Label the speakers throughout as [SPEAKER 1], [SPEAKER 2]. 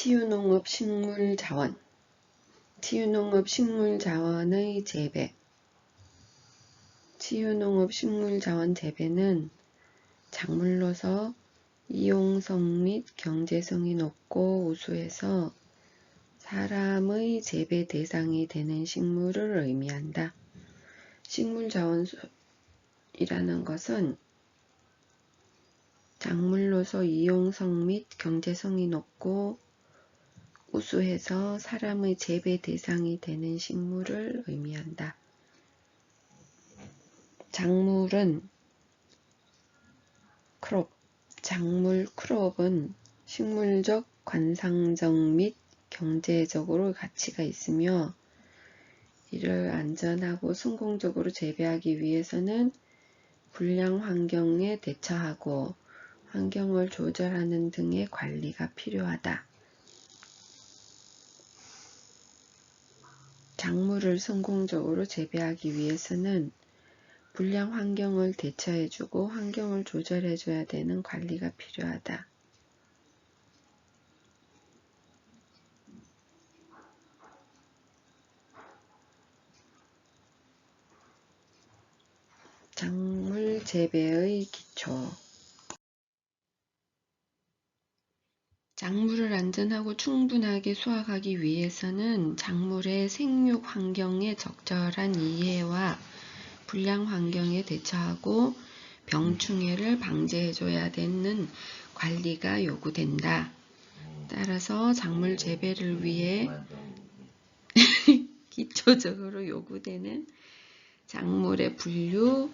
[SPEAKER 1] 치유농업 식물자원, 치유농업 식물자원의 재배. 치유농업 식물자원 재배는 작물로서 이용성 및 경제성이 높고 우수해서 사람의 재배 대상이 되는 식물을 의미한다. 식물자원이라는 것은 작물로서 이용성 및 경제성이 높고 우수해서 사람의 재배 대상이 되는 식물을 의미한다. 작물은 크롭, 작물 크롭은 식물적, 관상적 및 경제적으로 가치가 있으며 이를 안전하고 성공적으로 재배하기 위해서는 불량 환경에 대처하고 환경을 조절하는 등의 관리가 필요하다. 작물을 성공적으로 재배하기 위해서는 불량 환경을 대처해주고 환경을 조절해줘야 되는 관리가 필요하다. 작물 재배의 기초. 작물을 안전하고 충분하게 수확하기 위해서는 작물의 생육 환경의 적절한 이해와 불량 환경에 대처하고 병충해를 방지해줘야 되는 관리가 요구된다. 따라서 작물 재배를 위해 기초적으로 요구되는 작물의 분류,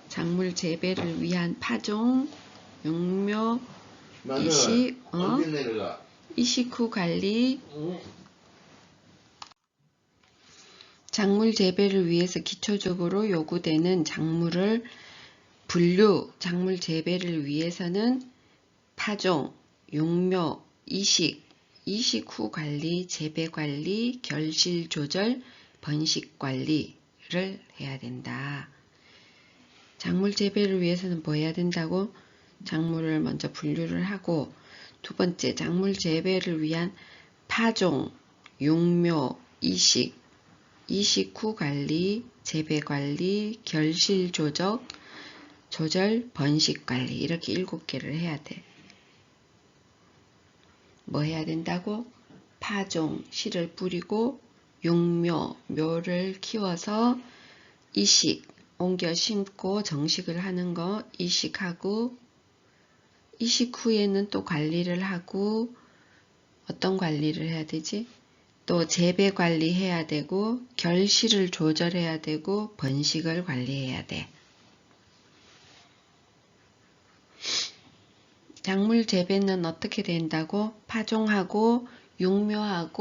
[SPEAKER 1] 작물 재배를 위한 파종, 용묘, 이식 후 관리. 작물 재배를 위해서 기초적으로 요구되는 작물을 분류, 작물 재배를 위해서는 파종, 용묘, 이식 후 관리, 재배 관리, 결실 조절, 번식 관리를 해야 된다. 작물 재배를 위해서는 뭐 해야 된다고? 작물을 먼저 분류를 하고, 두 번째 작물 재배를 위한 파종, 용묘, 이식 후 관리, 재배 관리, 결실 조절, 번식 관리 이렇게 7개를 해야 돼. 뭐 해야 된다고? 파종, 씨를 뿌리고 용묘, 묘를 키워서 이식, 옮겨 심고 정식을 하는 거 이식하고 이식 후에는 또 관리를 하고 어떤 관리를 해야 되지? 또 재배 관리해야 되고 결실을 조절해야 되고 번식을 관리해야 돼. 작물 재배는 어떻게 된다고? 파종하고 용묘한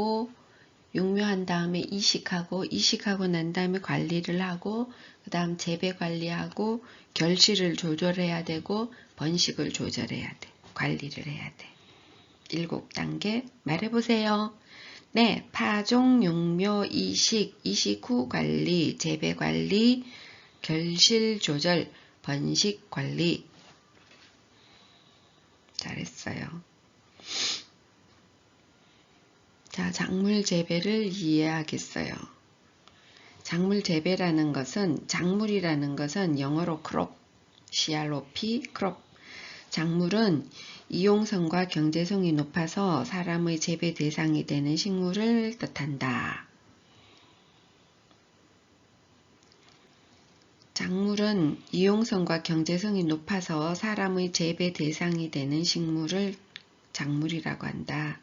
[SPEAKER 1] 다음에 이식하고 난 다음에 관리를 하고 그 다음 재배 관리하고 결실을 조절해야 되고 번식을 조절해야 돼. 관리를 해야 돼. 7단계 말해보세요. 네, 파종, 용묘, 이식 후 관리, 재배 관리, 결실 조절, 번식 관리. 잘했어요. 자, 작물 재배를 이해하겠어요. 작물 재배라는 것은, 작물이라는 것은 영어로 crop, CROP, crop. 작물은 이용성과 경제성이 높아서 사람의 재배 대상이 되는 식물을 뜻한다. 작물은 이용성과 경제성이 높아서 사람의 재배 대상이 되는 식물을 작물이라고 한다.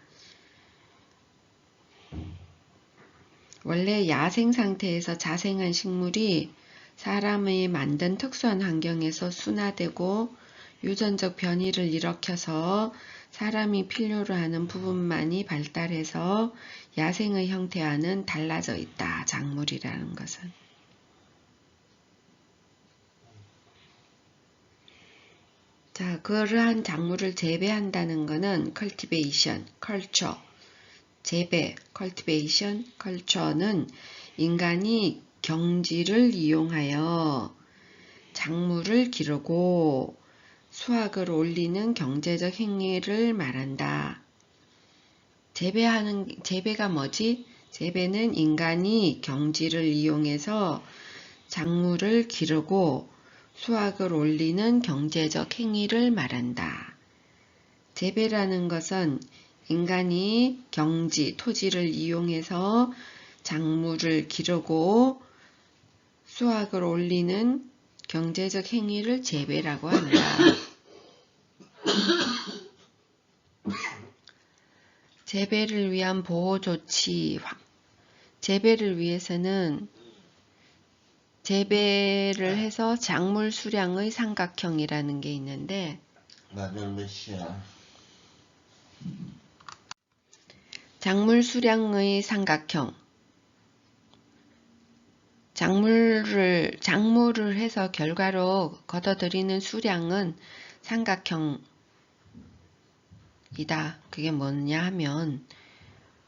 [SPEAKER 1] 원래 야생 상태에서 자생한 식물이 사람의 만든 특수한 환경에서 순화되고 유전적 변이를 일으켜서 사람이 필요로 하는 부분만이 발달해서 야생의 형태와는 달라져 있다. 작물이라는 것은. 자, 그러한 작물을 재배한다는 것은 cultivation, culture. 재배, cultivation, culture는 인간이 경지를 이용하여 작물을 기르고 수확을 올리는 경제적 행위를 말한다. 재배가 뭐지? 재배는 인간이 경지를 이용해서 작물을 기르고 수확을 올리는 경제적 행위를 말한다. 재배라는 것은 인간이 경지, 토지를 이용해서 작물을 기르고 수확을 올리는 경제적 행위를 재배라고 한다. 재배를 위한 보호조치. 재배를 위해서는 재배를 해서 작물 수량의 삼각형이라는 게 있는데
[SPEAKER 2] 나는 몇 시야?
[SPEAKER 1] 작물 수량의 삼각형. 작물을 해서 결과로 거둬들이는 수량은 삼각형이다. 그게 뭐냐 하면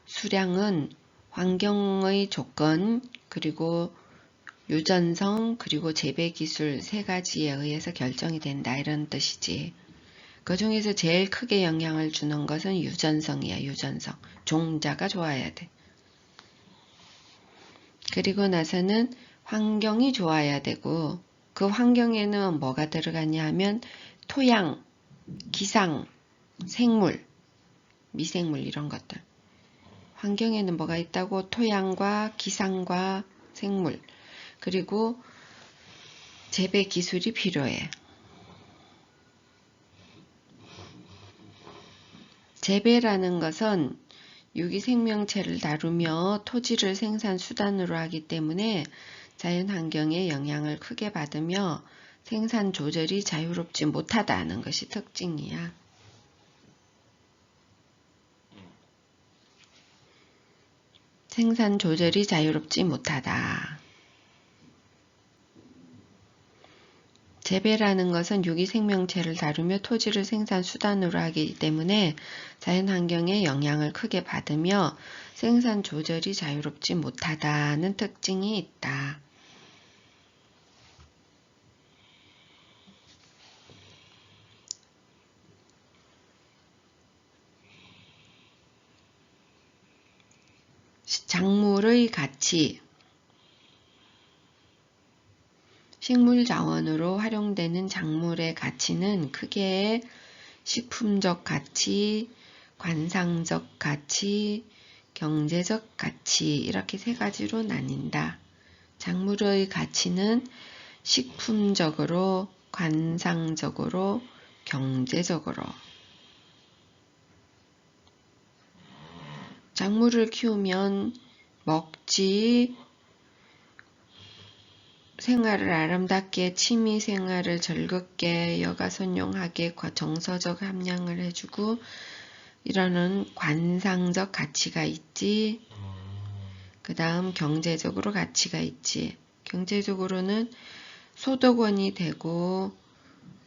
[SPEAKER 1] 수량은 환경의 조건, 그리고 유전성, 그리고 재배기술 세 가지에 의해서 결정이 된다 이런 뜻이지. 그 중에서 제일 크게 영향을 주는 것은 유전성이야. 유전성. 종자가 좋아야 돼. 그리고 나서는 환경이 좋아야 되고 그 환경에는 뭐가 들어가냐 하면 토양, 기상, 생물, 미생물 이런 것들. 환경에는 뭐가 있다고? 토양과 기상과 생물, 그리고 재배 기술이 필요해. 재배라는 것은 유기생명체를 다루며 토지를 생산 수단으로 하기 때문에 자연환경에 영향을 크게 받으며 생산 조절이 자유롭지 못하다는 것이 특징이야. 생산 조절이 자유롭지 못하다. 재배라는 것은 유기생명체를 다루며 토지를 생산 수단으로 하기 때문에 자연환경에 영향을 크게 받으며 생산 조절이 자유롭지 못하다는 특징이 있다. 작물의 가치. 식물자원으로 활용되는 작물의 가치는 크게 식품적 가치, 관상적 가치, 경제적 가치 이렇게 세 가지로 나뉜다. 작물의 가치는 식품적으로, 관상적으로, 경제적으로. 작물을 키우면 먹지, 생활을 아름답게, 취미 생활을 즐겁게, 여가선용하게 정서적 함량을 해주고 이러는 관상적 가치가 있지. 그 다음 경제적으로 가치가 있지. 경제적으로는 소득원이 되고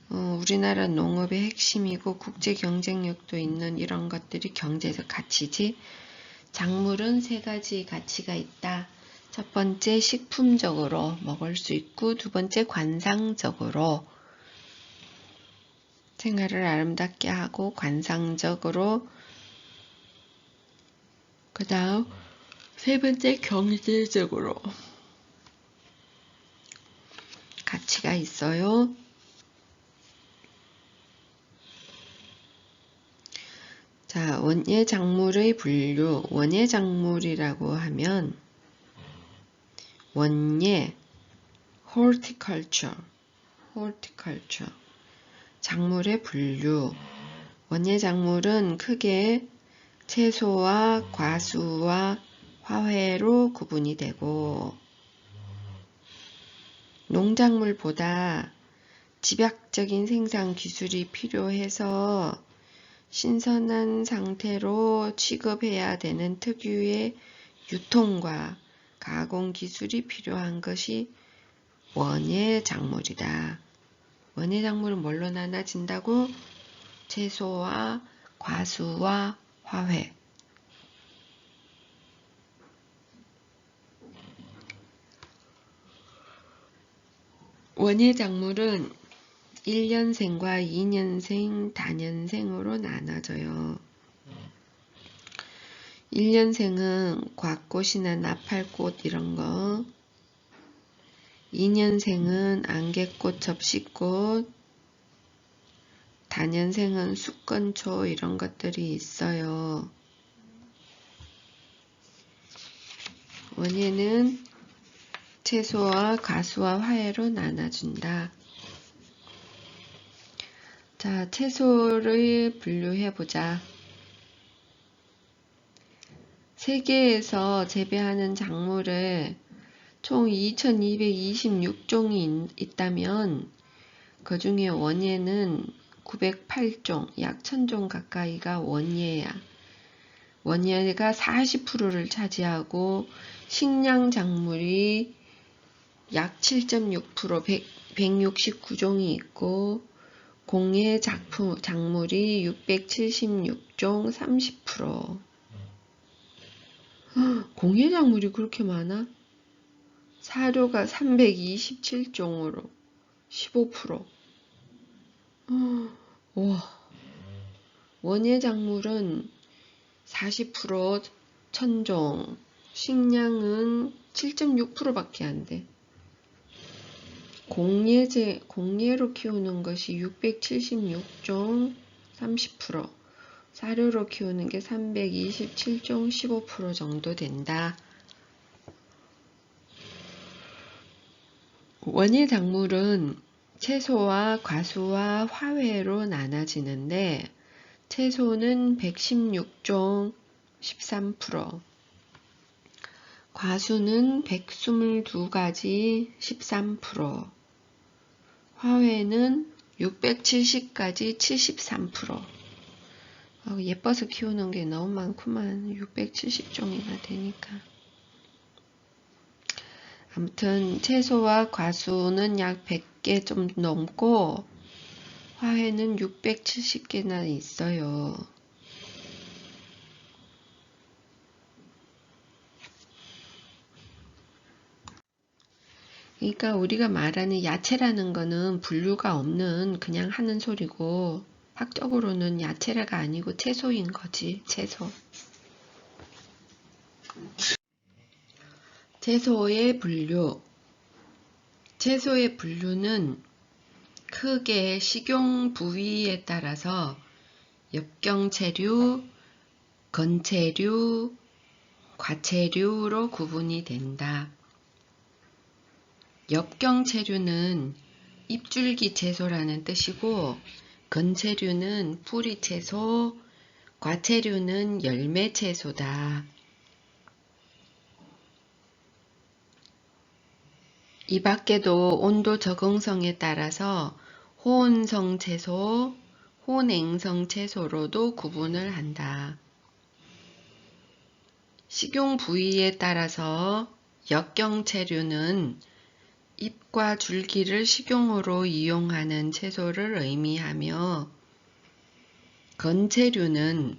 [SPEAKER 1] 우리나라 농업의 핵심이고 국제 경쟁력도 있는 이런 것들이 경제적 가치지. 작물은 세 가지 가치가 있다. 첫 번째 식품적으로 먹을 수 있고, 두 번째 관상적으로 생활을 아름답게 하고, 관상적으로, 그 다음 세 번째 경제적으로 가치가 있어요. 자, 원예작물의 분류. 원예작물이라고 하면 원예, horticulture, 작물의 분류. 원예작물은 크게 채소와 과수와 화훼로 구분이 되고 농작물보다 집약적인 생산 기술이 필요해서 신선한 상태로 취급해야 되는 특유의 유통과 가공 기술이 필요한 것이 원예작물이다. 원예작물은 뭘로 나눠진다고? 채소와 과수와 화훼. 원예작물은 1년생과 2년생, 다년생으로 나눠져요. 1년생은 곽꽃이나 나팔꽃 이런 거, 2년생은 안개꽃, 접시꽃, 다년생은 숙건초 이런 것들이 있어요. 원예는 채소와 과수와 화해로 나눠준다. 자, 채소를 분류해보자. 세계에서 재배하는 작물을 총 2226종이 있다면 그 중에 원예는 908종, 약 1000종 가까이가 원예야. 원예가 40%를 차지하고 식량 작물이 약 7.6%, 169종이 있고 공예 작물이 676종, 30%. 공예 작물이 그렇게 많아? 사료가 327종으로 15%. 와. 원예 작물은 40% 1000종, 식량은 7.6%밖에 안 돼. 공예로 키우는 것이 676종 30%, 사료로 키우는 게 327종 15% 정도 된다. 원예 작물은 채소와 과수와 화훼로 나눠지는데 채소는 116종 13%, 과수는 122가지 13%, 화훼는 670가지 73%. 예뻐서 키우는 게 너무 많구만. 670종이나 되니까. 아무튼 채소와 과수는 약 100개 좀 넘고 화훼는 670개나 있어요. 그러니까 우리가 말하는 야채라는 거는 분류가 없는 그냥 하는 소리고 학적으로는 야채가 아니고 채소인 거지. 채소. 채소의 분류. 채소의 분류는 크게 식용 부위에 따라서 엽경채류, 건채류, 과채류로 구분이 된다. 엽경채류는 잎줄기 채소라는 뜻이고 건채류는 뿌리 채소, 과채류는 열매 채소다. 이 밖에도 온도 적응성에 따라서 호온성 채소, 호냉성 채소로도 구분을 한다. 식용 부위에 따라서 역경채류는 잎과 줄기를 식용으로 이용하는 채소를 의미하며 건채류는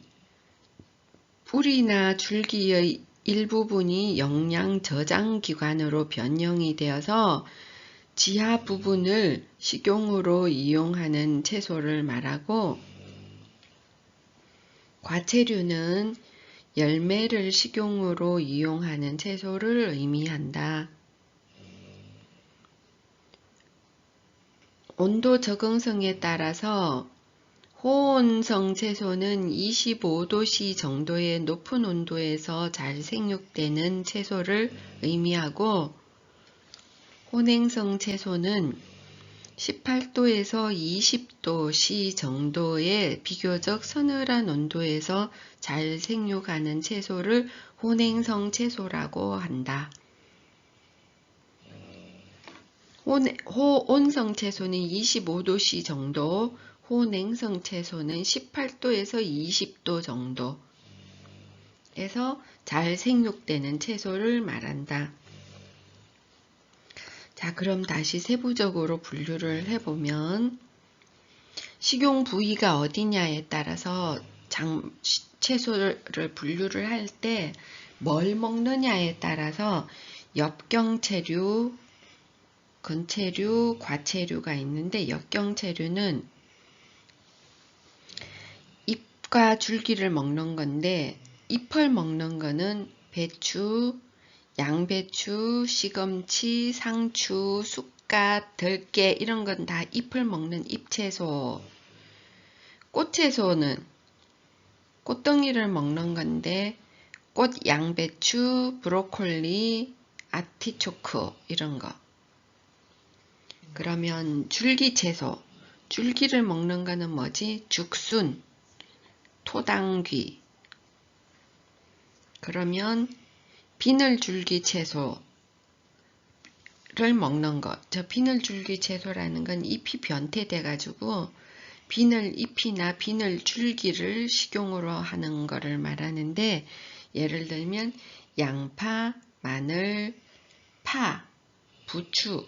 [SPEAKER 1] 뿌리나 줄기의 일부분이 영양 저장 기관으로 변형이 되어서 지하 부분을 식용으로 이용하는 채소를 말하고 과채류는 열매를 식용으로 이용하는 채소를 의미한다. 온도 적응성에 따라서 호온성 채소는 25도씨 정도의 높은 온도에서 잘 생육되는 채소를 의미하고 호냉성 채소는 18도에서 20도씨 정도의 비교적 서늘한 온도에서 잘 생육하는 채소를 호냉성 채소라고 한다. 호온성 채소는 25도씨 정도, 호냉성 채소는 18도에서 20도 정도에서 잘 생육되는 채소를 말한다. 자, 그럼 다시 세부적으로 분류를 해보면 식용 부위가 어디냐에 따라서 채소를 분류를 할 때 뭘 먹느냐에 따라서 엽경채류, 건채류, 과채류가 있는데 엽경채류는 잎과 줄기를 먹는 건데 잎을 먹는 거는 배추, 양배추, 시금치, 상추, 쑥갓, 들깨 이런 건 다 잎을 먹는 잎채소. 꽃채소는 꽃덩이를 먹는 건데 꽃 양배추, 브로콜리, 아티초크 이런 거. 그러면 줄기채소. 줄기를 먹는 거는 뭐지? 죽순, 토당귀. 그러면 비늘줄기 채소를 먹는 것. 저 비늘줄기 채소라는 건 잎이 변태돼 가지고 비늘잎이나 비늘줄기를 식용으로 하는 거를 말하는데, 예를 들면 양파, 마늘, 파, 부추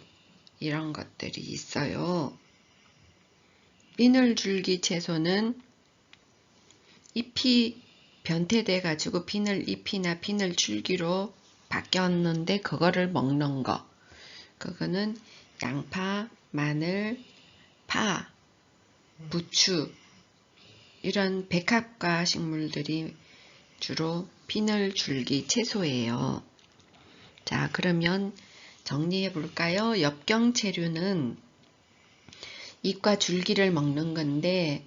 [SPEAKER 1] 이런 것들이 있어요. 비늘줄기 채소는 잎이 변태돼 가지고 비늘잎이나 비늘줄기로 바뀌었는데 그거를 먹는 거. 그거는 양파, 마늘, 파, 부추 이런 백합과 식물들이 주로 비늘줄기 채소예요. 자, 그러면 정리해 볼까요? 엽경채류는 잎과 줄기를 먹는 건데,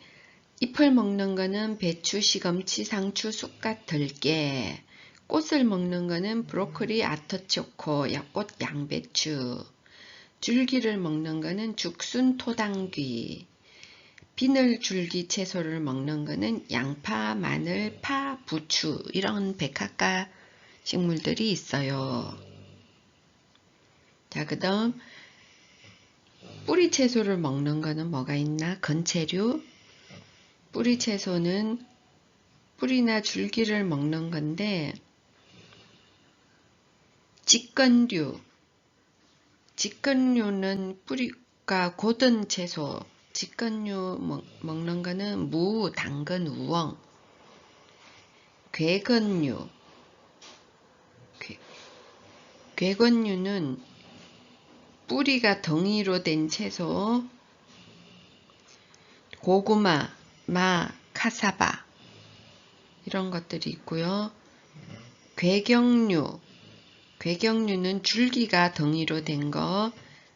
[SPEAKER 1] 잎을 먹는 거는 배추, 시금치, 상추, 쑥갓, 들깨. 꽃을 먹는 거는 브로콜리, 아티초코, 꽃 양배추. 줄기를 먹는 거는 죽순, 토당귀. 비늘줄기 채소를 먹는 거는 양파, 마늘, 파, 부추 이런 백합과 식물들이 있어요. 자, 그 다음 뿌리 채소를 먹는 거는 뭐가 있나? 건채류. 뿌리 채소는 뿌리나 줄기를 먹는 건데, 직건류는 뿌리가 곧은 채소. 직건류 먹는 거는 무, 당근, 우엉. 괴건류는 뿌리가 덩이로 된 채소. 고구마, 마, 카사바 이런 것들이 있고요. 괴경류는 줄기가 덩이로 된 거.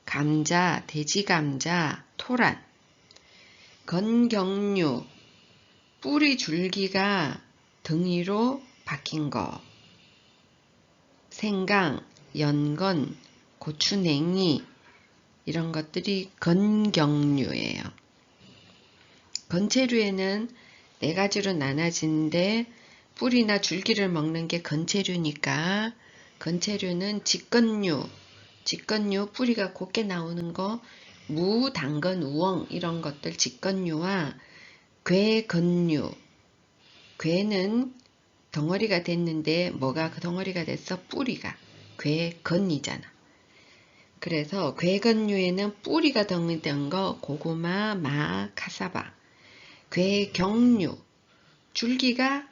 [SPEAKER 1] 감자, 돼지감자, 토란. 건경류, 뿌리 줄기가 덩이로 박힌 거. 생강, 연건, 고추냉이 이런 것들이 건경류예요. 건채류에는 4가지로 나눠지는데, 뿌리나 줄기를 먹는 게 건채류니까 건채류는 직건류 뿌리가 곱게 나오는 거, 무, 당근, 우엉 이런 것들 직건류와 괴건류. 괴는 덩어리가 됐는데 뭐가 그 덩어리가 됐어? 뿌리가. 괴건이잖아. 그래서 괴건류에는 뿌리가 덩이된 거 고구마, 마, 카사바. 괴경류, 줄기가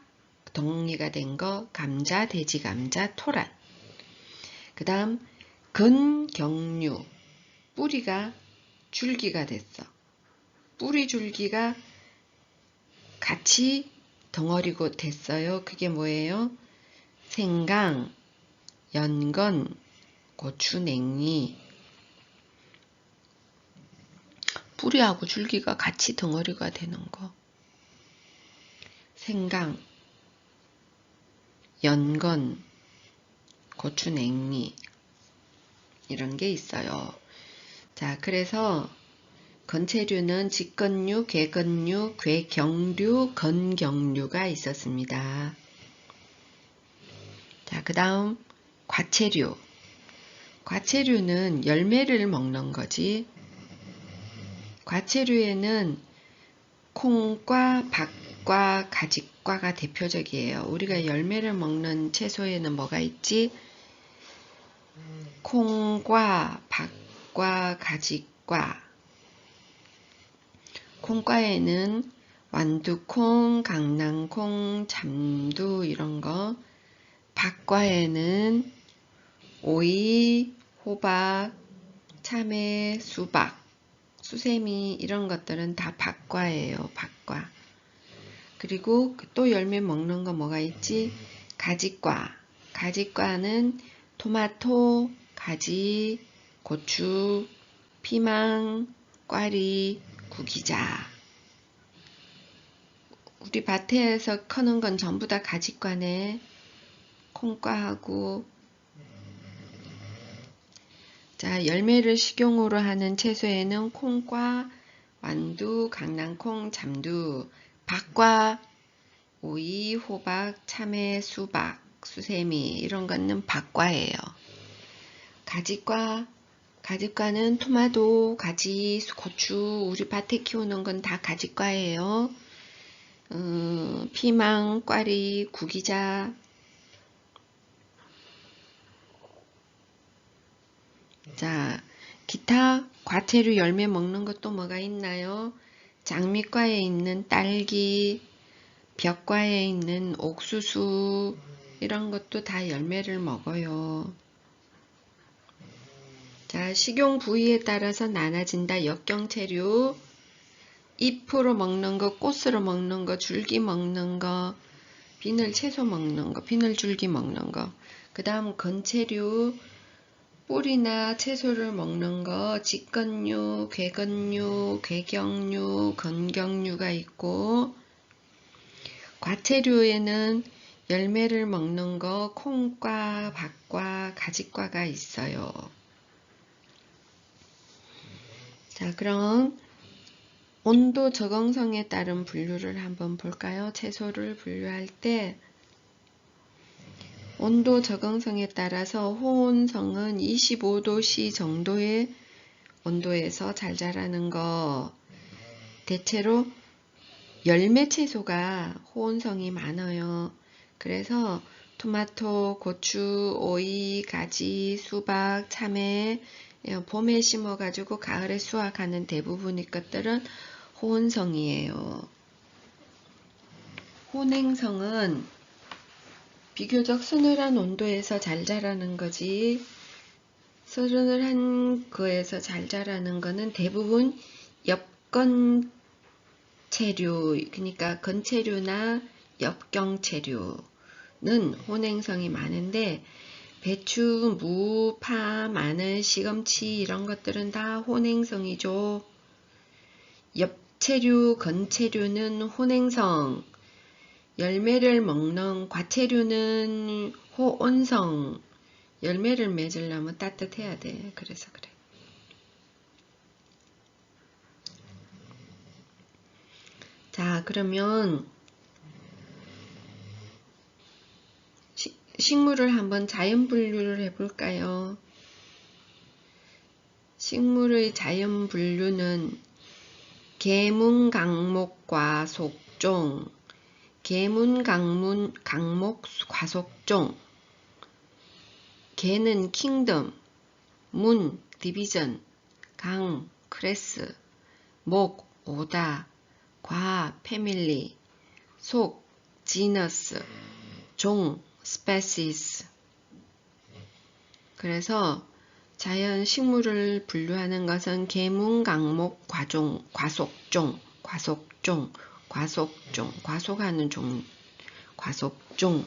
[SPEAKER 1] 덩이가 된 거 감자, 돼지감자, 토란. 그 다음 건경류, 뿌리가 줄기가 됐어. 뿌리 줄기가 같이 덩어리고 됐어요. 그게 뭐예요? 생강, 연건, 고추냉이. 뿌리하고 줄기가 같이 덩어리가 되는 거. 생강, 연건, 고추냉이 이런 게 있어요. 자, 그래서 건채류는 직건류, 괴건류, 괴경류, 건경류가 있었습니다. 자, 그 다음 과채류. 과채류는 열매를 먹는 거지. 과채류에는 콩과 박과 가지과가 대표적이에요. 우리가 열매를 먹는 채소에는 뭐가 있지? 콩과 박과 가지과. 콩과에는 완두콩, 강낭콩, 잠두 이런 거. 박과에는 오이, 호박, 참외, 수박, 수세미 이런 것들은 다 박과예요. 박과. 그리고 또 열매 먹는 거 뭐가 있지? 가지과. 가지과는 토마토, 가지, 고추, 피망, 꽈리, 구기자. 우리 밭에서 크는 건 전부 다 가지과네. 콩과하고. 자, 열매를 식용으로 하는 채소에는 콩과, 완두, 강낭콩, 잠두, 박과, 오이, 호박, 참외, 수박, 수세미 이런 거는 박과예요. 가지과, 가지과는 토마토, 가지, 고추, 우리 밭에 키우는 건 다 가지과예요. 피망, 꽈리, 구기자. 자, 기타 과채류 열매 먹는 것도 뭐가 있나요? 장미과에 있는 딸기, 벽과에 있는 옥수수 이런 것도 다 열매를 먹어요. 자, 식용 부위에 따라서 나눠진다. 역경채류, 잎으로 먹는 거, 꽃으로 먹는 거, 줄기 먹는 거, 비늘 채소 먹는 거, 비늘 줄기 먹는 거. 그 다음 건채류, 뿌리나 채소를 먹는 거, 직건류, 괴건류, 괴경류, 건경류가 있고, 과채류에는 열매를 먹는 거, 콩과, 박과, 가지과가 있어요. 자, 그럼 온도 적응성에 따른 분류를 한번 볼까요? 채소를 분류할 때 온도 적응성에 따라서 호온성은 25도C 정도의 온도에서 잘 자라는 거. 대체로 열매 채소가 호온성이 많아요. 그래서 토마토, 고추, 오이, 가지, 수박, 참외, 봄에 심어가지고 가을에 수확하는 대부분의 것들은 호온성이에요. 혼행성은 비교적 서늘한 온도에서 잘 자라는 거지. 서늘한 거에서 잘 자라는 거는 대부분 엽건체류, 그러니까 건체류나 엽경체류는 혼행성이 많은데 배추, 무, 파, 마늘, 시금치 이런 것들은 다 혼행성이죠. 엽체류, 건체류는 혼행성, 열매를 먹는 과체류는 호온성. 열매를 맺으려면 따뜻해야 돼. 그래서 그래. 자, 그러면 식물을 한번 자연 분류를 해볼까요? 식물의 자연 분류는 계문, 강목, 과속종, 계문, 강목, 과속종. 계는 킹덤, 문, 디비전, 강, 클래스, 목, 오다, 과, 패밀리, 속, 지너스, 종, 스페시스. 그래서 자연 식물을 분류하는 것은 계문, 강목, 과종, 과속종, 과속종, 과속종, 과속하는 종, 과속종,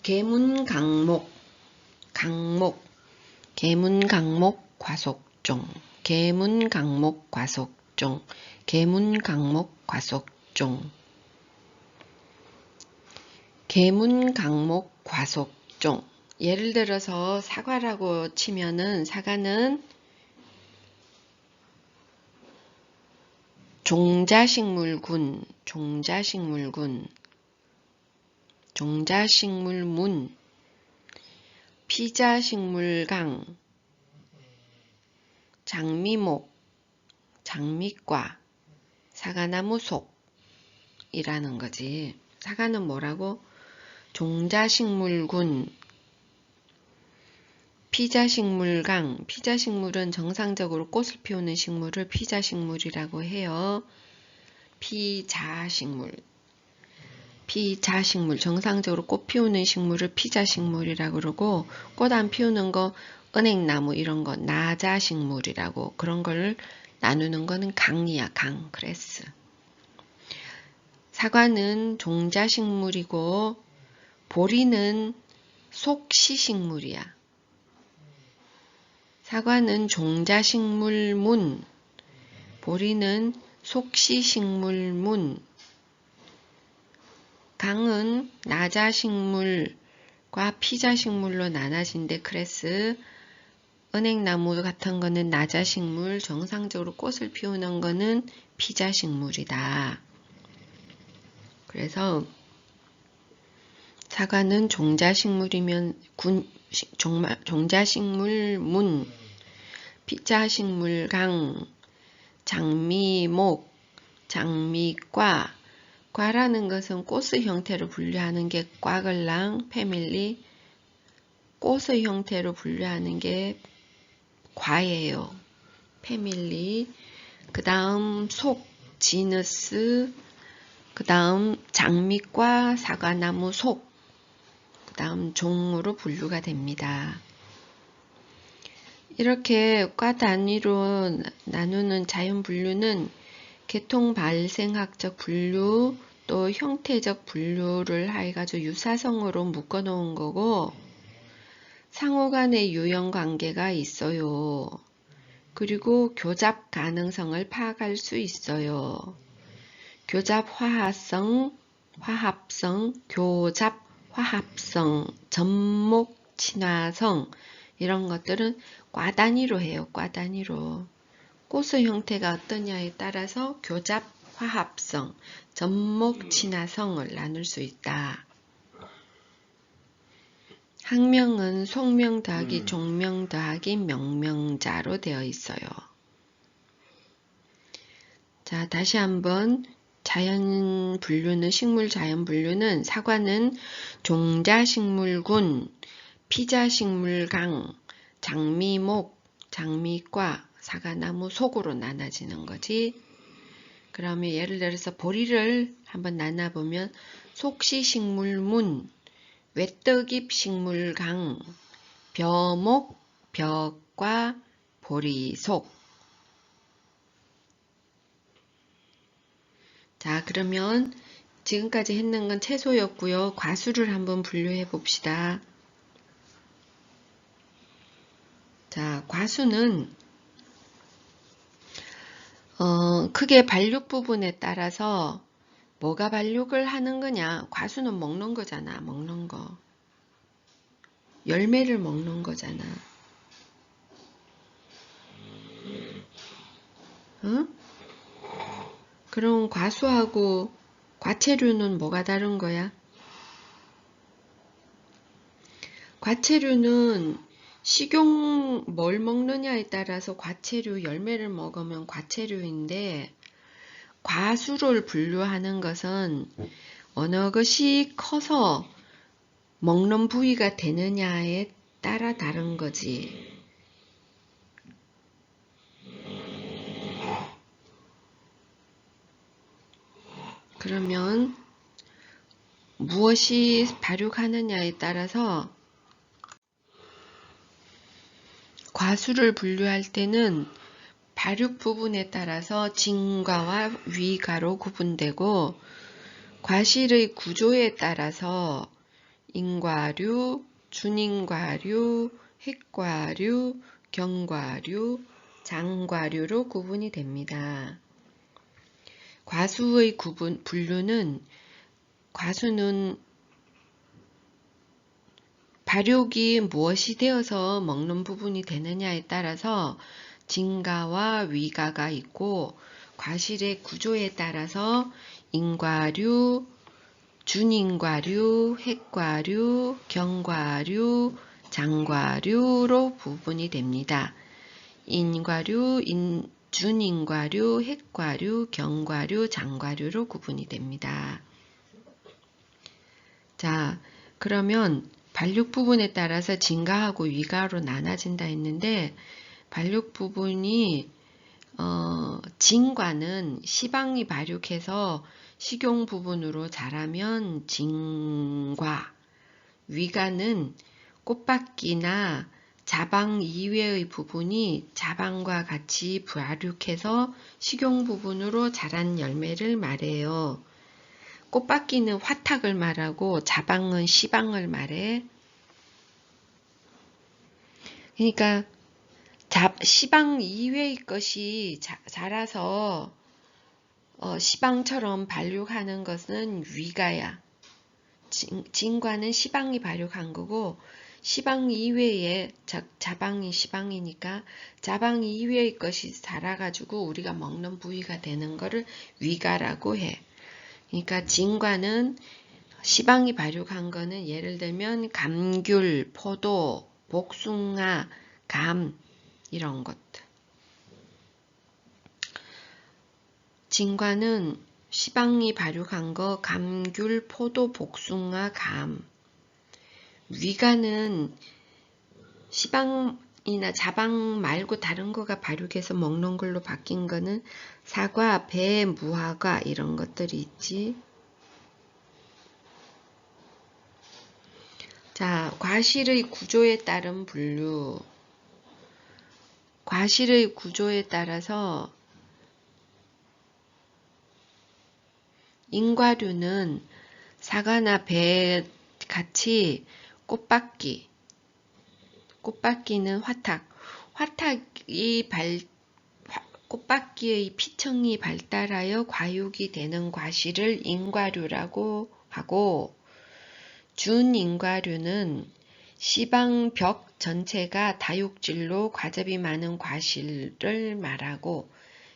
[SPEAKER 1] 계문, 강목, 강목, 계문, 강목, 과속종, 계문, 강목, 과속종, 계문, 강목, 과속종, 계문, 강목, 과속종. 예를 들어서 사과라고 치면은 사과는 종자식물군, 종자식물문, 피자식물강, 장미목, 장미과, 사과나무 속이라는 거지. 사과는 뭐라고? 종자식물군, 피자식물강, 피자식물은 정상적으로 꽃을 피우는 식물을 피자식물이라고 해요. 피자식물, 정상적으로 꽃 피우는 식물을 피자식물이라고 그러고, 꽃 안 피우는 거 은행나무 이런 거 나자식물이라고, 그런 걸 나누는 거는 강이야, 강, 크레스. 사과는 종자식물이고 보리는 속시식물이야. 사과는 종자식물문, 보리는 속시식물문. 강은 나자식물과 피자식물로 나눠진대. 크레스. 은행나무 같은 거는 나자식물, 정상적으로 꽃을 피우는 거는 피자식물이다. 그래서 사과는 종자식물이면 종자식물문, 피자식물강, 장미목, 장미과. 과라는 것은 꽃의 형태로 분류하는 게 꽈글랑 패밀리, 꽃의 형태로 분류하는 게 과예요. 패밀리. 그 다음 속, 지너스. 그 다음 장미과, 사과나무 속. 그 다음 종으로 분류가 됩니다. 이렇게 과 단위로 나누는 자연 분류는 계통 발생학적 분류 또 형태적 분류를 해가지고 유사성으로 묶어 놓은 거고, 상호 간의 유형 관계가 있어요. 그리고 교잡 가능성을 파악할 수 있어요. 교잡 화합성, 교잡 화합성, 접목 친화성, 이런 것들은 과 단위로 해요. 과 단위로. 꽃의 형태가 어떠냐에 따라서 교잡 화합성, 접목 친화성을 나눌 수 있다. 학명은 속명 더하기 종명 더하기 명명자로 되어 있어요. 자, 다시 한번 자연 분류는, 식물 자연 분류는 사과는 종자식물군, 피자식물강, 장미목, 장미과, 사과나무 속으로 나눠지는 거지. 그러면 예를 들어서 보리를 한번 나눠보면 속시식물문, 외떡잎식물강, 벼목, 벼과, 보리속. 자, 그러면 지금까지 했는 건 채소였고요. 과수를 한번 분류해 봅시다. 자, 과수는 크게 발육 부분에 따라서 뭐가 발육을 하는 거냐? 과수는 먹는 거잖아. 먹는 거. 열매를 먹는 거잖아. 응? 그럼 과수하고 과채류는 뭐가 다른 거야? 과채류는 식용 뭘 먹느냐에 따라서 과채류, 열매를 먹으면 과채류인데, 과수를 분류하는 것은 어느 것이 커서 먹는 부위가 되느냐에 따라 다른 거지. 그러면 무엇이 발육하느냐에 따라서 과수를 분류할 때는 발육 부분에 따라서 진과와 위가로 구분되고, 과실의 구조에 따라서 인과류, 준인과류, 핵과류, 경과류, 장과류로 구분이 됩니다. 과수의 분류는, 과수는 발육이 무엇이 되어서 먹는 부분이 되느냐에 따라서 진가와 위가가 있고, 과실의 구조에 따라서 인과류, 준인과류, 핵과류, 경과류, 장과류로 구분이 됩니다. 인과류, 준인과류, 핵과류, 경과류, 장과류로 구분이 됩니다. 자, 그러면 발육 부분에 따라서 진가하고 위가로 나눠진다 했는데, 발육 부분이 진과는 시방이 발육해서 식용 부분으로 자라면 진과, 위가는 꽃바퀴나 자방 이외의 부분이 자방과 같이 발육해서 식용 부분으로 자란 열매를 말해요. 꽃바퀴는 화탁을 말하고 자방은 시방을 말해. 그러니까 시방 이외의 것이 자라서 시방처럼 발육하는 것은 위가야. 진과는 시방이 발육한 거고, 시방 이외에 자방이 시방이니까 자방 이외의 것이 자라가지고 우리가 먹는 부위가 되는 거를 위가라고 해. 그러니까 진과는 시방이 발육한 거는 예를 들면 감귤, 포도, 복숭아, 감 이런 것들. 진과는 시방이 발육한 거 감귤, 포도, 복숭아, 감. 위가는 시방이나 자방 말고 다른 거가 발육해서 먹는 걸로 바뀐 거는 사과, 배, 무화과 이런 것들이 있지. 자, 과실의 구조에 따른 분류. 과실의 구조에 따라서 인과류는 사과나 배 같이 꽃바퀴는 꽃바퀴의 피층이 발달하여 과육이 되는 과실을 인과류라고 하고, 준인과류는 시방벽 전체가 다육질로 과즙이 많은 과실을 말하고,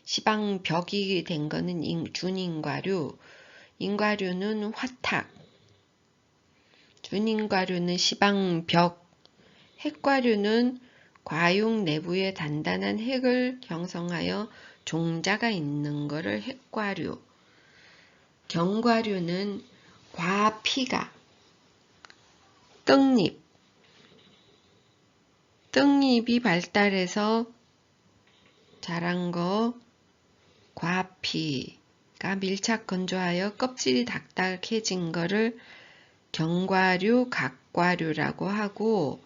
[SPEAKER 1] 시방벽이 된 거는 준인과류, 인과류는 화탁, 준인과류는 시방벽, 핵과류는 과육 내부에 단단한 핵을 형성하여 종자가 있는 것을 핵과류, 경과류는 과피가, 떡잎이 발달해서 자란 거 과피가 밀착 건조하여 껍질이 딱딱해진 거를 경과류, 각과류라고 하고,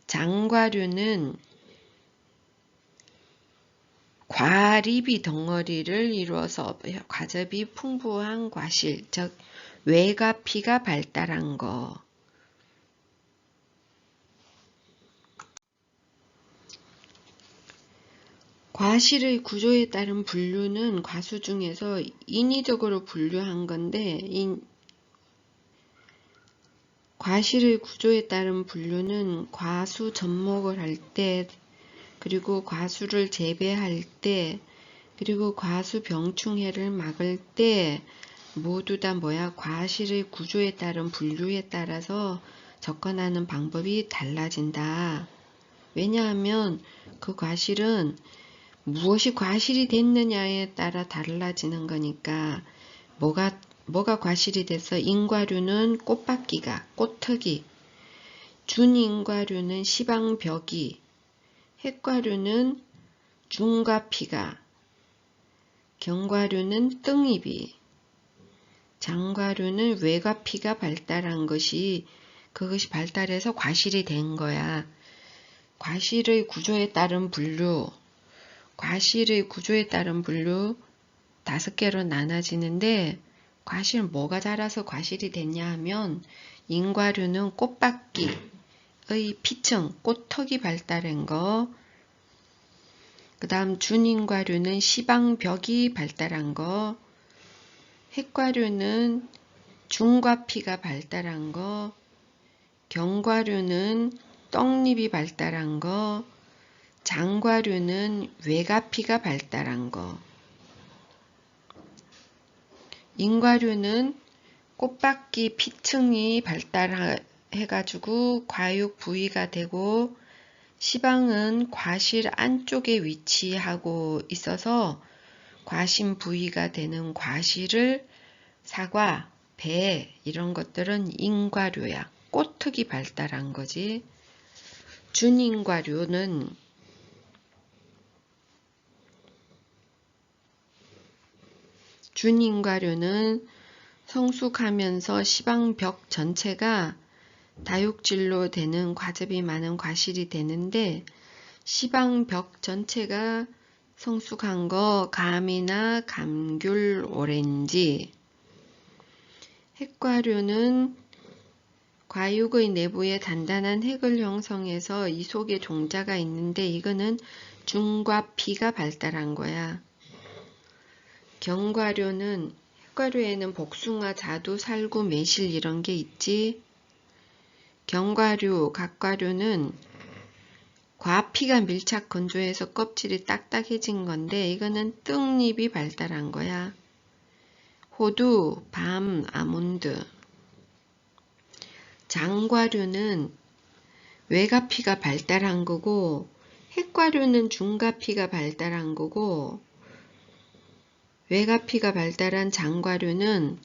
[SPEAKER 1] 장과류는 과립이 덩어리를 이루어서 과즙이 풍부한 과실, 즉 외과피가 발달한 거. 과실의 구조에 따른 분류는 과수 중에서 인위적으로 분류한 건데, 과실의 구조에 따른 분류는 과수 접목을 할 때, 그리고 과수를 재배할 때, 그리고 과수 병충해를 막을 때 모두 다 과실의 구조에 따른 분류에 따라서 접근하는 방법이 달라진다. 왜냐하면 그 과실은 무엇이 과실이 됐느냐에 따라 달라지는 거니까, 뭐가 과실이 돼서 인과류는 꽃바퀴가, 꽃특이, 준인과류는 시방벽이, 핵과류는 중과피가, 경과류는 뜬잎이, 장과류는 외과피가 발달한 것이, 그것이 발달해서 과실이 된 거야. 과실의 구조에 따른 분류, 과실의 구조에 따른 분류 5개로 나눠지는데, 과실 뭐가 자라서 과실이 됐냐 하면, 인과류는 꽃바퀴의 피층, 꽃턱이 발달한 거, 그 다음 준인과류는 시방벽이 발달한 거, 핵과류는 중과피가 발달한 거, 경과류는 떡잎이 발달한 거, 장과류는 외과피가 발달한 거. 인과류는 꽃바퀴 피층이 발달해가지고 과육 부위가 되고, 시방은 과실 안쪽에 위치하고 있어서 과심 부위가 되는 과실을 사과, 배 이런 것들은 인과류야. 꽃특이 발달한 거지. 준인과류는 성숙하면서 시방벽 전체가 다육질로 되는 과즙이 많은 과실이 되는데, 시방벽 전체가 성숙한 거 감이나 감귤, 오렌지, 핵과류는 과육의 내부에 단단한 핵을 형성해서 이 속에 종자가 있는데 이거는 중과 피가 발달한 거야. 견과류는 핵과류에는 복숭아, 자두, 살구, 매실 이런 게 있지. 견과류, 갑과류는 과피가 밀착 건조해서 껍질이 딱딱해진 건데 이거는 떡잎이 발달한 거야. 호두, 밤, 아몬드. 장과류는 외가피가 발달한 거고 핵과류는 중가피가 발달한 거고 외가피가 발달한 장과류는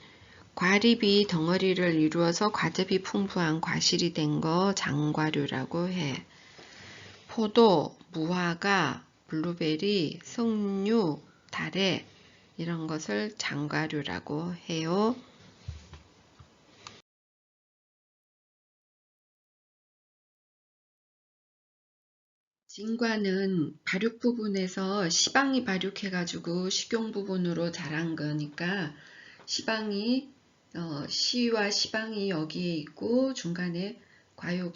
[SPEAKER 1] 과립이 덩어리를 이루어서 과즙이 풍부한 과실이 된 거 장과류라고 해. 포도, 무화과, 블루베리, 석류, 다래 이런 것을 장과류라고 해요. 진과는 발육 부분에서 시방이 발육해가지고 식용 부분으로 자란 거니까 시방이 시와 시방이 여기에 있고 중간에 과육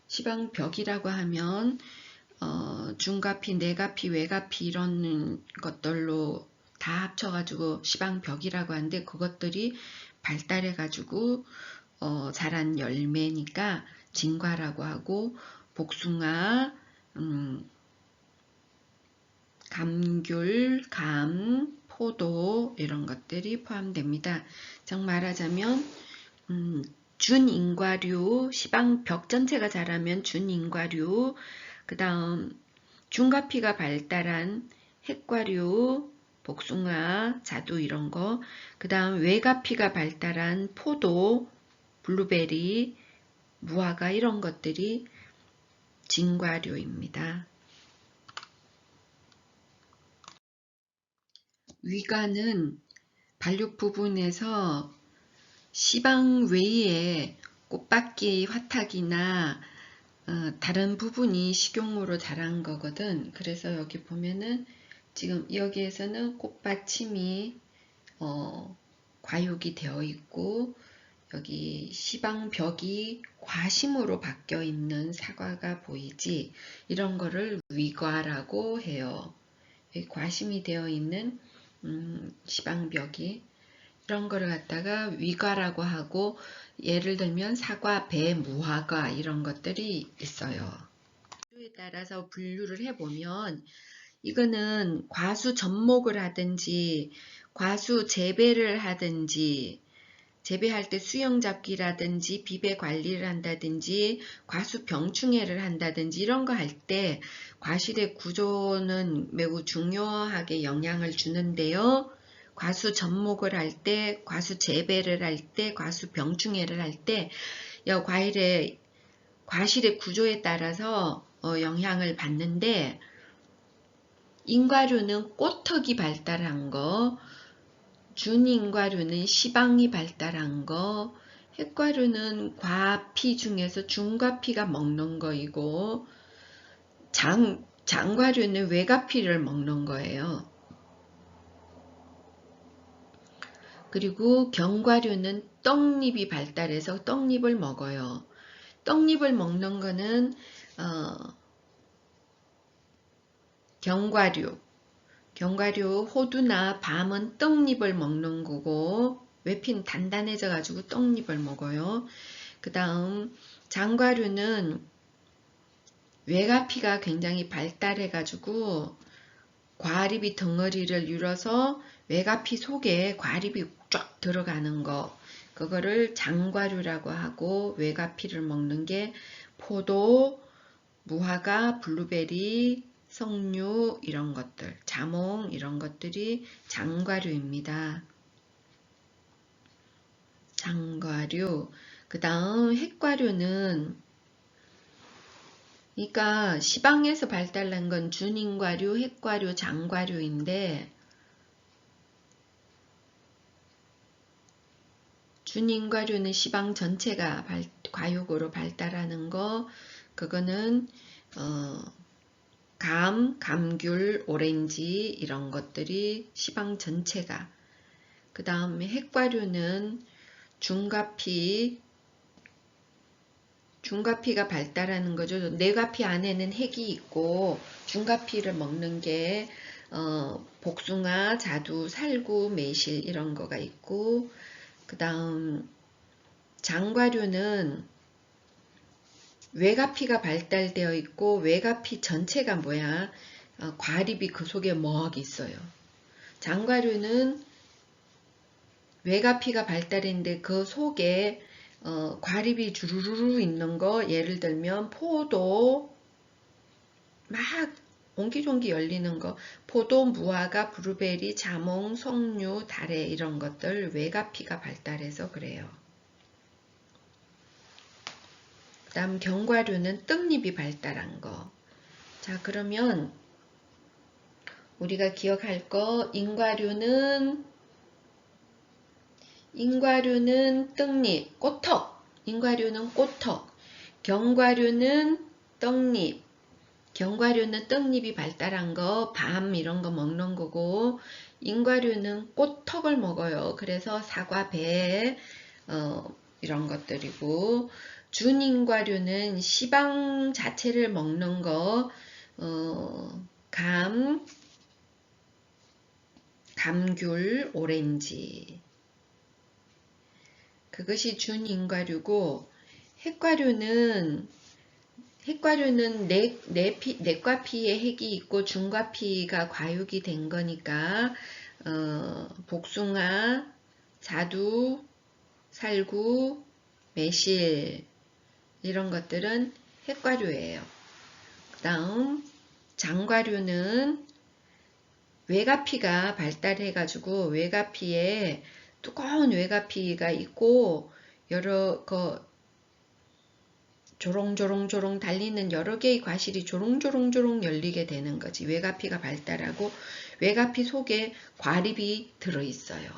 [SPEAKER 1] 시방벽이라고 하면 중가피, 내가피, 외가피 이런 것들로 다 합쳐가지고 시방벽이라고 하는데 그것들이 발달해가지고 자란 열매니까 진과라고 하고 복숭아, 감귤, 감, 포도 이런 것들이 포함됩니다. 즉 말하자면 준인과류, 시방벽 전체가 자라면 준인과류, 그 다음 중가피가 발달한 핵과류, 복숭아, 자두 이런 거, 그 다음 외가피가 발달한 포도, 블루베리, 무화과 이런 것들이 진과류입니다. 위과는 발육 부분에서 시방 외에 꽃받기 화탁이나 다른 부분이 식용으로 자란 거거든. 그래서 여기 보면은 지금 여기에서는 꽃받침이 과육이 되어 있고 여기 시방벽이 과심으로 바뀌어 있는 사과가 보이지. 이런 거를 위과라고 해요. 과심이 되어 있는 시방벽이 이런 거를 갖다가 위과라고 하고 예를 들면 사과, 배, 무화과 이런 것들이 있어요. 에 따라서 분류를 해보면 이거는 과수 접목을 하든지 과수 재배를 하든지 재배할 때 수영 잡기라든지 비배 관리를 한다든지 과수 병충해를 한다든지 이런 거 할 때 과실의 구조는 매우 중요하게 영향을 주는데요. 과수 접목을 할 때, 과수 재배를 할 때, 과수 병충해를 할 때 과실의 구조에 따라서 영향을 받는데 인과류는 꽃턱이 발달한 거, 준인과류는 시방이 발달한 거, 핵과류는 과피 중에서 중과피가 먹는 거이고 장과류는 외과피를 먹는 거예요. 그리고 견과류는 떡잎이 발달해서 떡잎을 먹어요. 떡잎을 먹는 거는 견과류, 호두나 밤은 떡잎을 먹는 거고 외피는 단단해져 가지고 떡잎을 먹어요. 그 다음 장과류는 외가피가 굉장히 발달해 가지고 과립이 덩어리를 이뤄서 외가피 속에 과립이 쫙 들어가는 거 그거를 장과류라고 하고 외가피를 먹는 게 포도, 무화과, 블루베리, 석류 이런 것들, 자몽 이런 것들이 장과류입니다. 장과류. 그 다음 핵과류는 그러니까 시방에서 발달한 건 준인과류, 핵과류, 장과류인데 준인과류는 시방 전체가 과육으로 발달하는 거 그거는 감귤, 오렌지 이런 것들이 시방 전체가 그 다음에 핵과류는 중과피가 발달하는 거죠. 뇌과피 안에는 핵이 있고 중과피를 먹는 게 복숭아, 자두, 살구, 매실 이런 거가 있고, 그 다음 장과류는 외과피가 발달되어 있고 외과피 전체가 뭐야? 과립이 그 속에 막 있어요. 장과류는 외과피가 발달했는데 그 속에 과립이 주르르르 있는 거, 예를 들면 포도 막 옹기종기 열리는 거, 포도, 무화과, 블루베리, 자몽, 석류, 다래 이런 것들 외과피가 발달해서 그래요. 그 다음 견과류는 떡잎이 발달한 거. 자, 그러면 우리가 기억할 거, 인과류는 떡잎, 꼬턱. 인과류는 꼬턱. 견과류는 떡잎. 견과류는 떡잎이 발달한 거, 밤 이런 거 먹는 거고, 인과류는 꼬턱을 먹어요. 그래서 사과, 배 이런 것들이고, 준인과류는 시방 자체를 먹는 거, 감귤, 오렌지. 그것이 준인과류고, 핵과류는 내과피에 핵이 있고 중과피가 과육이 된 거니까 복숭아, 자두, 살구, 매실 이런 것들은 핵과류예요. 그 다음 장과류는 외과피가 발달해가지고 외과피에 두꺼운 외과피가 있고 여러 조롱조롱조롱 달리는 여러 개의 과실이 조롱조롱조롱 열리게 되는 거지. 외과피가 발달하고 외과피 속에 과립이 들어있어요.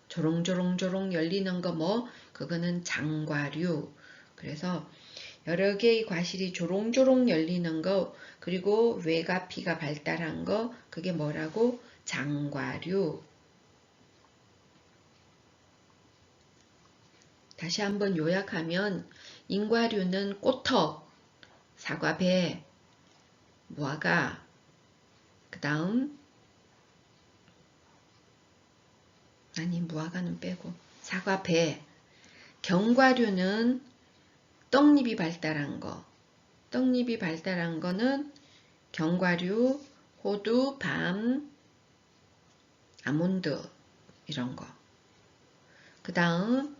[SPEAKER 1] 조롱조롱조롱 열리는 거 그거는 장과류. 그래서 여러 개의 과실이 조롱조롱 열리는 거, 그리고 외과피가 발달한 거, 그게 뭐라고? 장과류. 다시 한번 요약하면 인과류는 꼬턱, 사과, 배, 무화과, 그 다음 무화과는 빼고 사과, 배. 견과류는 떡잎이 발달한 거. 떡잎이 발달한 거는 견과류, 호두, 밤, 아몬드 이런 거. 그 다음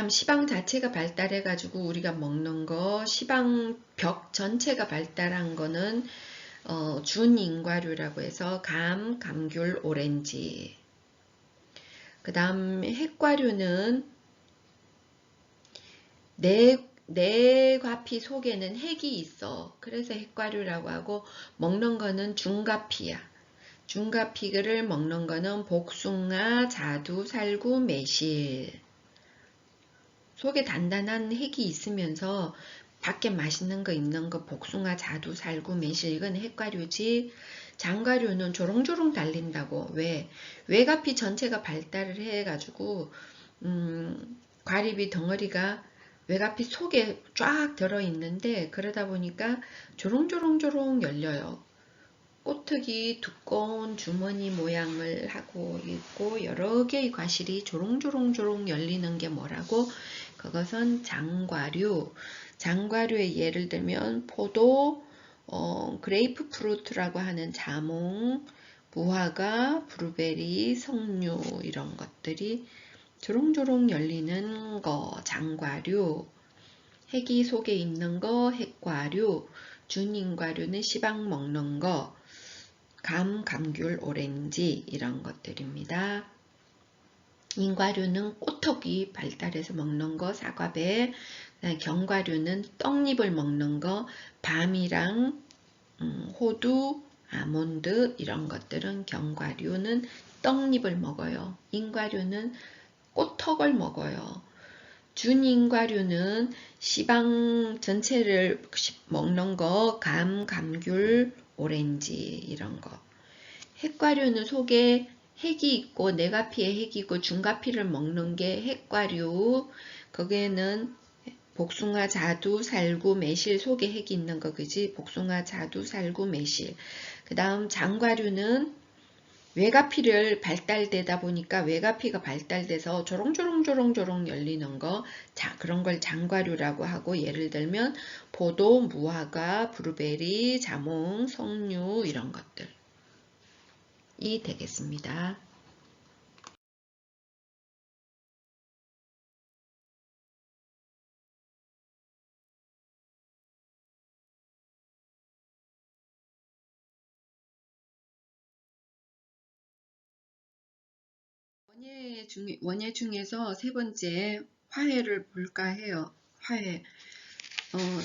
[SPEAKER 1] 시방 자체가 발달해가지고 우리가 먹는 거, 시방 벽 전체가 발달한 거는 준인과류라고 해서 감귤, 오렌지. 그 다음 핵과류는 내과피 속에는 핵이 있어. 그래서 핵과류라고 하고, 먹는 거는 중과피야. 중과피를 먹는 거는 복숭아, 자두, 살구, 매실. 속에 단단한 핵이 있으면서 밖에 맛있는 거 있는 거 복숭아, 자두, 살구, 매실 이건 핵과류지. 장과류는 조롱조롱 달린다고. 왜? 외과피 전체가 발달을 해가지고 과립이 덩어리가 외과피 속에 쫙 들어있는데 그러다 보니까 조롱조롱조롱 열려요. 꼬투기 두꺼운 주머니 모양을 하고 있고 여러 개의 과실이 조롱조롱조롱 열리는 게 뭐라고? 그것은 장과류. 장과류의 예를 들면 포도, 그레이프 프루트라고 하는 자몽, 무화과, 블루베리, 석류 이런 것들이 조롱조롱 열리는 거 장과류. 핵이 속에 있는 거 핵과류. 준인과류는 시방 먹는 거, 감귤, 오렌지 이런 것들입니다. 인과류는 꼬턱이 발달해서 먹는 거, 사과배. 견과류는 떡잎을 먹는 거, 밤이랑 호두, 아몬드 이런 것들은 견과류는 떡잎을 먹어요. 인과류는 꼬턱을 먹어요. 준인과류는 시방 전체를 먹는 거, 감귤, 오렌지 이런 거. 핵과류는 속에 핵이 있고 내가피에 핵이 있고 중가피를 먹는 게 핵과류. 거기에는 복숭아, 자두, 살구, 매실 속에 핵이 있는 거 그지? 복숭아, 자두, 살구, 매실. 그 다음 장과류는 외가피를 발달되다 보니까 외가피가 발달돼서 조롱조롱조롱조롱 열리는 거, 자, 그런 걸 장과류라고 하고, 예를 들면 포도, 무화과, 브루베리, 자몽, 석류 이런 것들이 되겠습니다. 원예 중에서 세 번째 화해를 볼까 해요. 화해.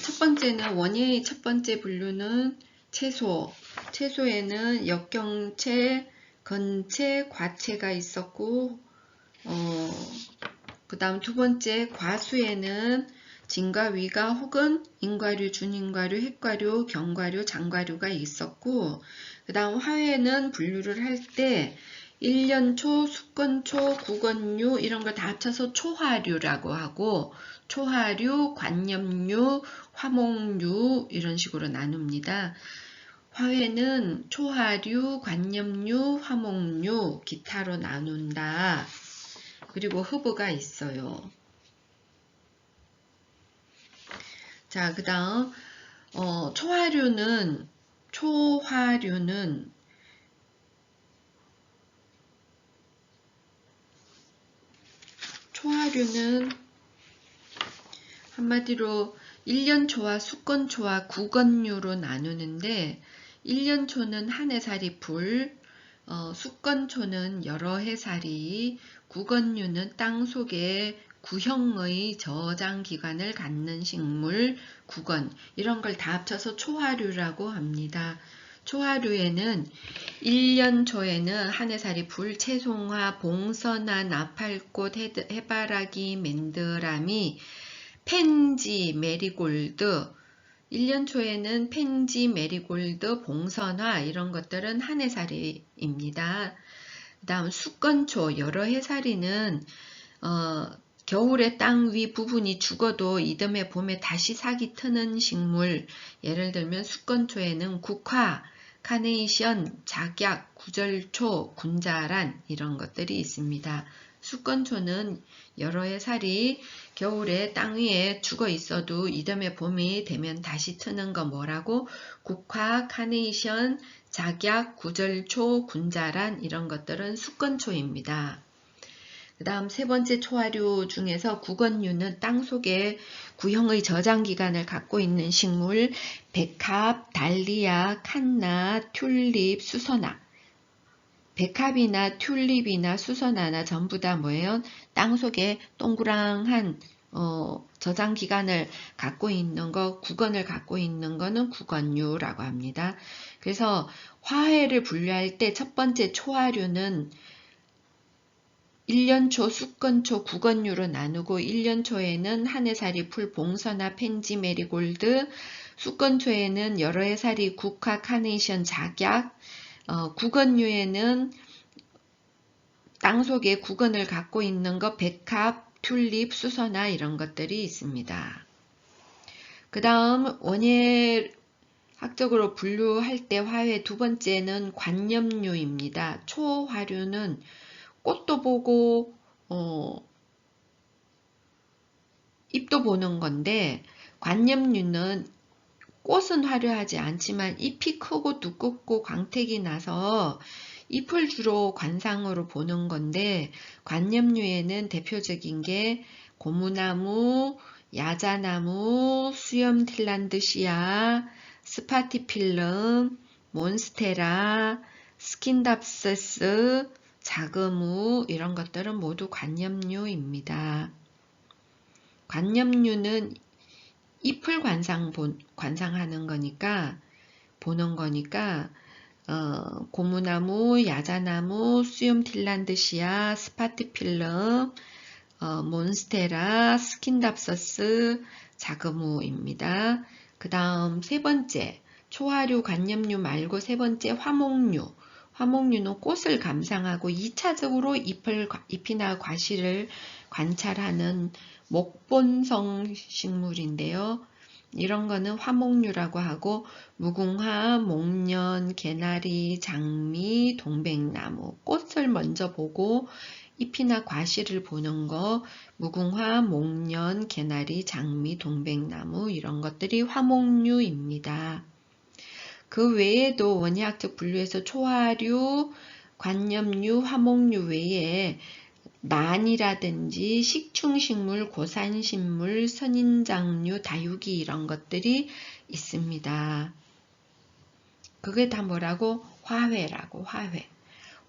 [SPEAKER 1] 첫 번째는 원예의 첫 번째 분류는 채소. 채소에는 역경채, 건채, 과채가 있었고, 그 다음 두 번째 과수에는 진과 위가 혹은 인과류, 준인과류, 핵과류, 경과류, 장과류가 있었고, 그 다음 화해는 분류를 할 때 1년초, 숙건초, 구건류 이런 걸 다 합쳐서 초화류라고 하고, 초화류, 관념류, 화목류 이런 식으로 나눕니다. 화해는 초화류, 관념류, 화목류, 기타로 나눈다. 그리고 흡부가 있어요. 자, 그 다음 초화류는 한마디로 1년초와 숙건초와 구건류로 나누는데, 1년초는 한 해살이 불, 숙건초는 여러 해살이, 구건류는 땅 속에 구형의 저장 기관을 갖는 식물, 구건, 이런 걸 다 합쳐서 초화류라고 합니다. 초화류에는 1년초에는 한 해살이 불, 채송화, 봉선화, 나팔꽃, 해바라기, 맨드라미, 펜지, 메리골드, 1년초에는 펜지, 메리골드, 봉선화 이런 것들은 한 해살이입니다. 그 다음 숙건초, 여러 해살이는 겨울에 땅 위 부분이 죽어도 이듬해 봄에 다시 싹이 트는 식물, 예를 들면 숙건초에는 국화, 카네이션, 작약, 구절초, 군자란 이런 것들이 있습니다. 숙건초는 여러 해살이 겨울에 땅 위에 죽어 있어도 이듬해 봄이 되면 다시 트는 거 뭐라고? 국화, 카네이션, 작약, 구절초, 군자란 이런 것들은 숙건초입니다. 그 다음 세 번째 초화류 중에서 구건류는 땅속에 구형의 저장 기관을 갖고 있는 식물, 백합, 달리아, 칸나, 튤립, 수선화. 백합이나 튤립이나 수선화나 전부 다 뭐예요? 땅속에 동그랑한 저장 기관을 갖고 있는 거, 구건을 갖고 있는 거는 구건류라고 합니다. 그래서 화해를 분류할 때 첫 번째 초화류는 1년초, 숙건초, 구건류로 나누고 1년초에는 한 해살이 풀, 봉선화, 펜지, 메리골드, 숙건초에는 여러 해살이 국화, 카네이션, 작약, 구건류에는 땅속에 구건을 갖고 있는 거 백합, 튤립, 수선화 이런 것들이 있습니다. 그 다음 원예 학적으로 분류할 때 화해 두 번째는 관념류입니다. 초화류는 꽃도 보고 잎도 보는 건데, 관념류는 꽃은 화려하지 않지만 잎이 크고 두껍고 광택이 나서 잎을 주로 관상으로 보는 건데, 관념류에는 대표적인 게 고무나무, 야자나무, 수염틸란드시아, 스파티필름, 몬스테라, 스킨답세스, 자그무 이런 것들은 모두 관념류입니다. 관념류는 잎을 관상하는 거니까, 보는 거니까, 고무나무, 야자나무, 수염틸란드시아, 스파티필름, 몬스테라, 스킨답서스, 자그무입니다. 그 다음 세 번째, 초화류, 관념류 말고 세 번째 화목류. 화목류는 꽃을 감상하고 2차적으로 잎이나 과실을 관찰하는 목본성 식물인데요. 이런 거는 화목류라고 하고 무궁화, 목련, 개나리, 장미, 동백나무 꽃을 먼저 보고 잎이나 과실을 보는 거 무궁화, 목련, 개나리, 장미, 동백나무 이런 것들이 화목류입니다. 그 외에도 원예학적 분류에서 초화류, 관엽류, 화목류 외에 난이라든지 식충식물, 고산식물, 선인장류, 다육이 이런 것들이 있습니다. 그게 다 뭐라고? 화훼라고, 화훼.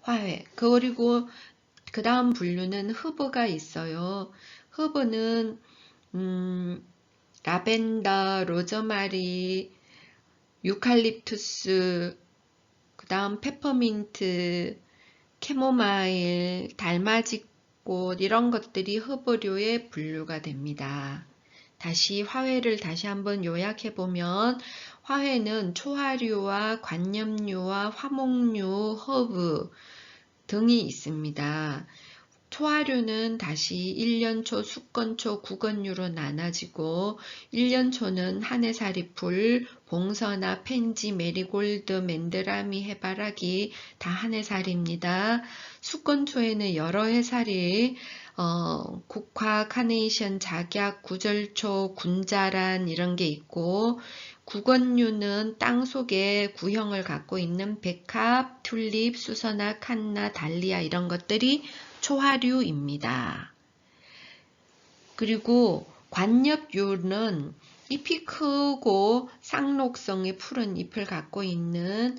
[SPEAKER 1] 화훼. 그리고 그 다음 분류는 허브가 있어요. 허브는 라벤더, 로즈마리, 유칼립투스, 그 다음 페퍼민트, 캐모마일, 달맞이꽃 이런 것들이 허브류에 분류가 됩니다. 다시 화훼를 다시 한번 요약해보면 화훼는 초화류와 관엽류와 화목류, 허브 등이 있습니다. 초화류는 다시 1년초, 숙건초, 구건류로 나눠지고 1년초는 한해살이풀, 봉선화, 펜지, 메리골드, 맨드라미, 해바라기 다 한해살입니다. 숙건초에는 여러 해살이 국화, 카네이션, 작약, 구절초, 군자란 이런 게 있고 구건류는 땅속에 구형을 갖고 있는 백합, 튤립, 수선화, 칸나, 달리아 이런 것들이 초화류입니다. 그리고 관엽류는 잎이 크고 쌍록성의 푸른 잎을 갖고 있는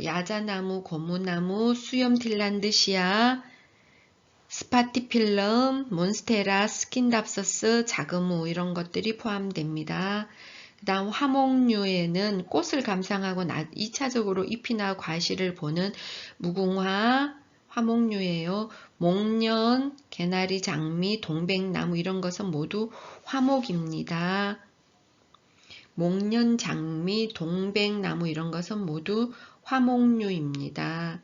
[SPEAKER 1] 야자나무, 고무나무, 수염딜란드시아, 스파티필름, 몬스테라, 스킨답서스, 자그무 이런 것들이 포함됩니다. 그 다음 화목류에는 꽃을 감상하고 2차적으로 잎이나 과실을 보는 무궁화, 화목류예요. 목련, 개나리, 장미, 동백나무 이런 것은 모두 화목입니다. 목련, 장미, 동백나무 이런 것은 모두 화목류입니다.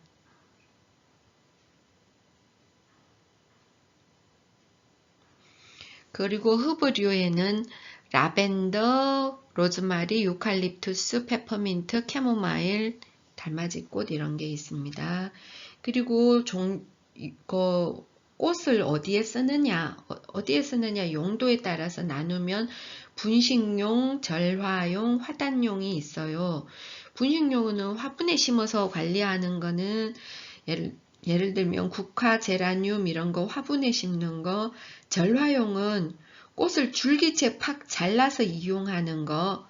[SPEAKER 1] 그리고 허브류에는 라벤더, 로즈마리, 유칼립투스, 페퍼민트, 캐모마일, 달맞이꽃 이런 게 있습니다. 그리고 꽃을 어디에 쓰느냐 용도에 따라서 나누면 분식용, 절화용, 화단용이 있어요. 분식용은 화분에 심어서 관리하는 거는 예를 들면 국화, 제라늄 이런 거 화분에 심는 거, 절화용은 꽃을 줄기채 팍 잘라서 이용하는 거,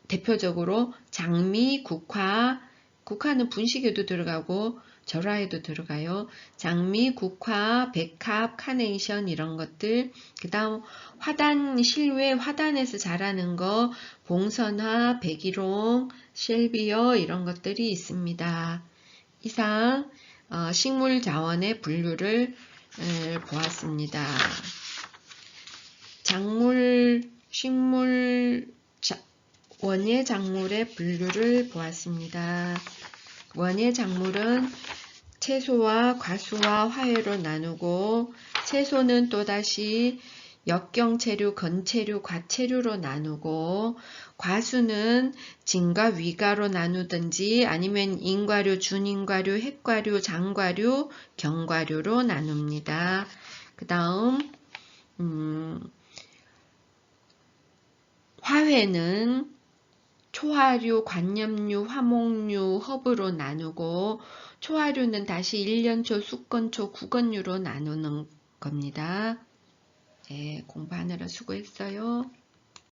[SPEAKER 1] 대표적으로 장미, 국화는 분식에도 들어가고 절화에도 들어가요. 장미, 국화, 백합, 카네이션 이런 것들. 그 다음 화단, 실외 화단에서 자라는 거 봉선화, 백일홍, 쉘비어 이런 것들이 있습니다. 이상 식물 자원의 분류를 보았습니다. 원예 작물의 분류를 보았습니다. 원예 작물은 채소와 과수와 화훼로 나누고 채소는 또다시 역경채류, 건채류, 과채류로 나누고 과수는 진과 위과로 나누든지 아니면 인과류, 준인과류, 핵과류, 장과류, 경과류로 나눕니다. 그 다음 화훼는 초화류, 관엽류, 화목류, 허브로 나누고 초화류는 다시 1년초, 숙건초, 구건류로 나누는 겁니다. 네, 공부하느라 수고했어요.